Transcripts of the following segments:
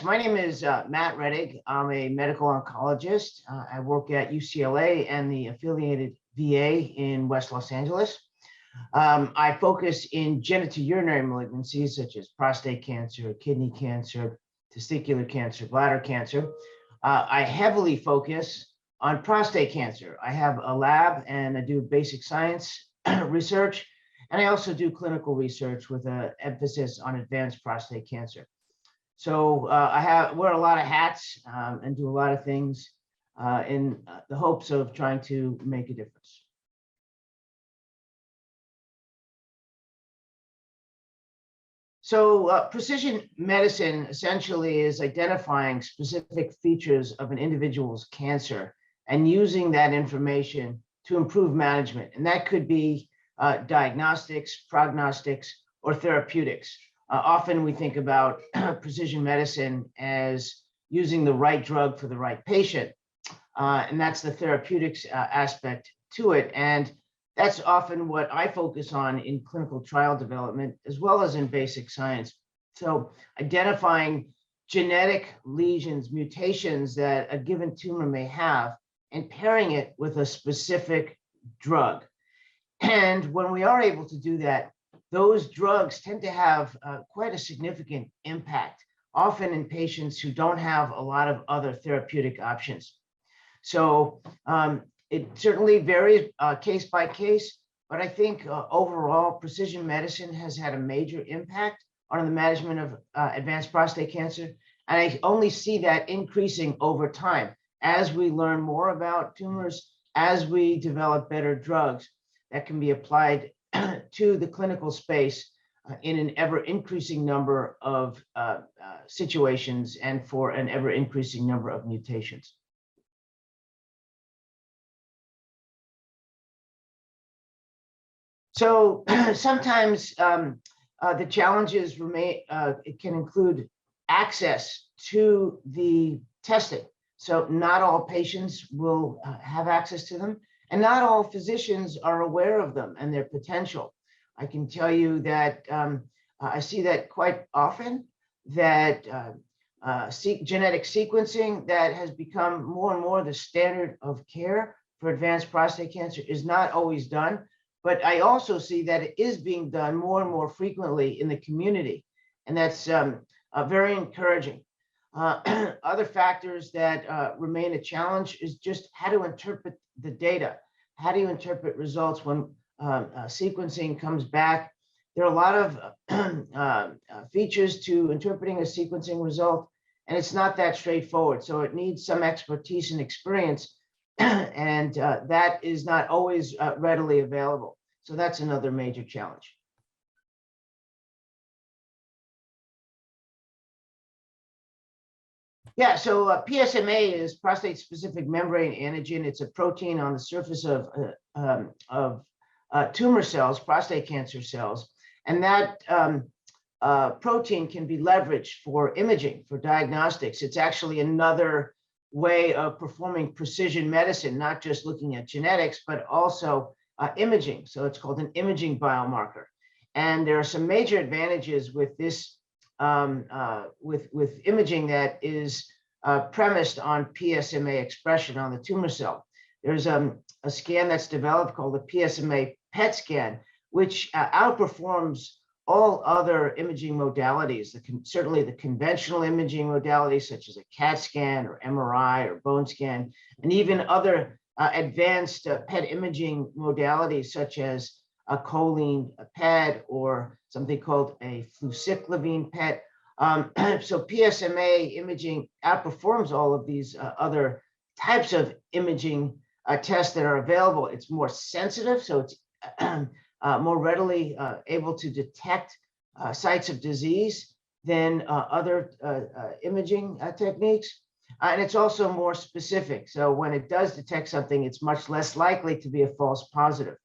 My name is Matt Rettig. I'm a medical oncologist. I work at UCLA and the affiliated VA in West Los Angeles. I focus in genitourinary malignancies such as prostate cancer, kidney cancer, testicular cancer, bladder cancer. I heavily focus on prostate cancer. I have a lab and I do basic science research, and I also do clinical research with an emphasis on advanced prostate cancer. So I wear a lot of hats and do a lot of things in the hopes of trying to make a difference. So precision medicine essentially is identifying specific features of an individual's cancer and using that information to improve management. And that could be diagnostics, prognostics, or therapeutics. Often we think about precision medicine as using the right drug for the right patient. And that's the therapeutics aspect to it. And that's often what I focus on in clinical trial development, as well as in basic science. So identifying genetic lesions, mutations that a given tumor may have, and pairing it with a specific drug. And when we are able to do that, those drugs tend to have quite a significant impact, often in patients who don't have a lot of other therapeutic options. So it certainly varies case by case, but I think overall precision medicine has had a major impact on the management of advanced prostate cancer. And I only see that increasing over time as we learn more about tumors, as we develop better drugs that can be applied to the clinical space in an ever increasing number of situations and for an ever increasing number of mutations. So sometimes the challenges remain, it can include access to the testing. So not all patients will have access to them, and not all physicians are aware of them and their potential. I can tell you that I see that quite often, that genetic sequencing that has become more and more the standard of care for advanced prostate cancer is not always done. But I also see that it is being done more and more frequently in the community, and that's very encouraging. Other factors that remain a challenge is just how to interpret the data. How do you interpret results when sequencing comes back? There are a lot of features to interpreting a sequencing result, and it's not that straightforward. So it needs some expertise and experience, and that is not always readily available. So that's another major challenge. Yeah, so PSMA is prostate-specific membrane antigen. It's a protein on the surface of tumor cells, prostate cancer cells, and that protein can be leveraged for imaging, for diagnostics. It's actually another way of performing precision medicine, not just looking at genetics, but also imaging. So it's called an imaging biomarker. And there are some major advantages with this, with imaging that is premised on PSMA expression on the tumor cell. There's a scan that's developed called the PSMA PET scan, which outperforms all other imaging modalities, certainly the conventional imaging modalities such as a CAT scan or MRI or bone scan, and even other advanced PET imaging modalities such as a choline PET or something called a fluciclovine PET. So PSMA imaging outperforms all of these other types of imaging tests that are available. It's more sensitive, so it's more readily able to detect sites of disease than other imaging techniques. And it's also more specific. So when it does detect something, it's much less likely to be a false positive.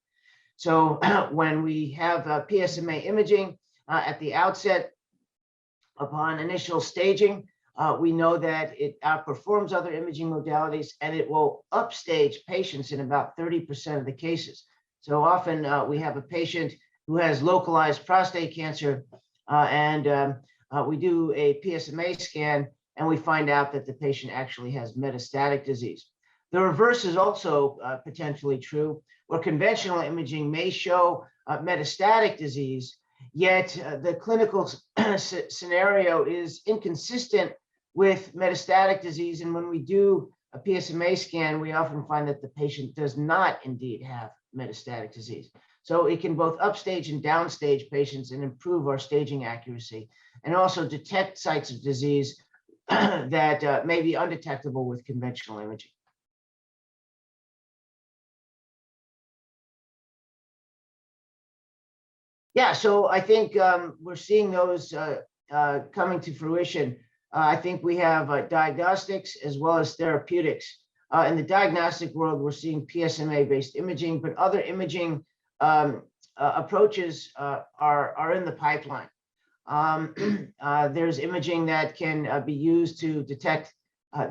So when we have PSMA imaging at the outset, upon initial staging, we know that it outperforms other imaging modalities, and it will upstage patients in about 30% of the cases. So often we have a patient who has localized prostate cancer, and we do a PSMA scan, and we find out that the patient actually has metastatic disease. The reverse is also potentially true, where conventional imaging may show metastatic disease, yet the clinical scenario is inconsistent with metastatic disease. And when we do a PSMA scan, we often find that the patient does not indeed have metastatic disease. So it can both upstage and downstage patients and improve our staging accuracy, and also detect sites of disease that may be undetectable with conventional imaging. Yeah, so I think we're seeing those coming to fruition. I think we have diagnostics as well as therapeutics. In the diagnostic world, we're seeing PSMA-based imaging, but other imaging approaches are in the pipeline. There's imaging that can be used to detect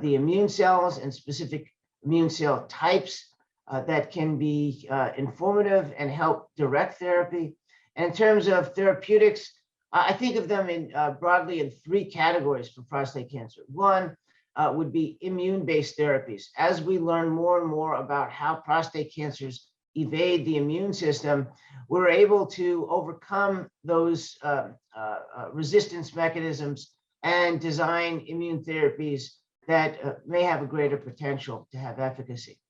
the immune cells and specific immune cell types that can be informative and help direct therapy. And in terms of therapeutics, I think of them in broadly in three categories for prostate cancer. One would be immune-based therapies. As we learn more and more about how prostate cancers evade the immune system, we're able to overcome those resistance mechanisms and design immune therapies that may have a greater potential to have efficacy.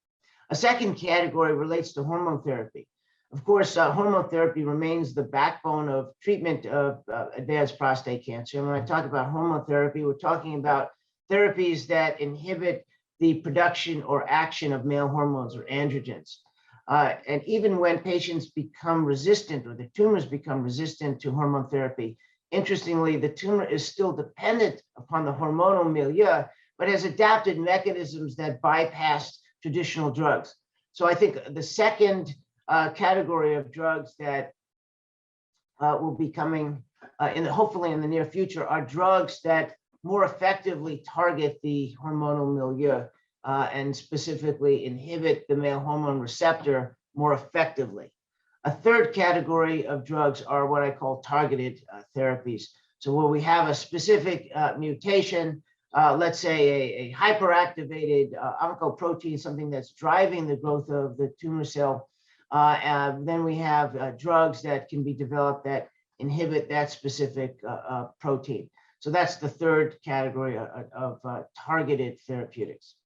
A second category relates to hormone therapy. Of course, hormone therapy remains the backbone of treatment of advanced prostate cancer. And when I talk about hormone therapy, we're talking about therapies that inhibit the production or action of male hormones or androgens. And even when patients become resistant, or the tumors become resistant to hormone therapy, interestingly, the tumor is still dependent upon the hormonal milieu, but has adapted mechanisms that bypass traditional drugs. So I think the second category of drugs that will be coming hopefully in the near future are drugs that more effectively target the hormonal milieu and specifically inhibit the male hormone receptor more effectively. A third category of drugs are what I call targeted therapies. So where we have a specific mutation, let's say a hyperactivated oncoprotein, something that's driving the growth of the tumor cell, then we have drugs that can be developed that inhibit that specific protein. So that's the third category of targeted therapeutics.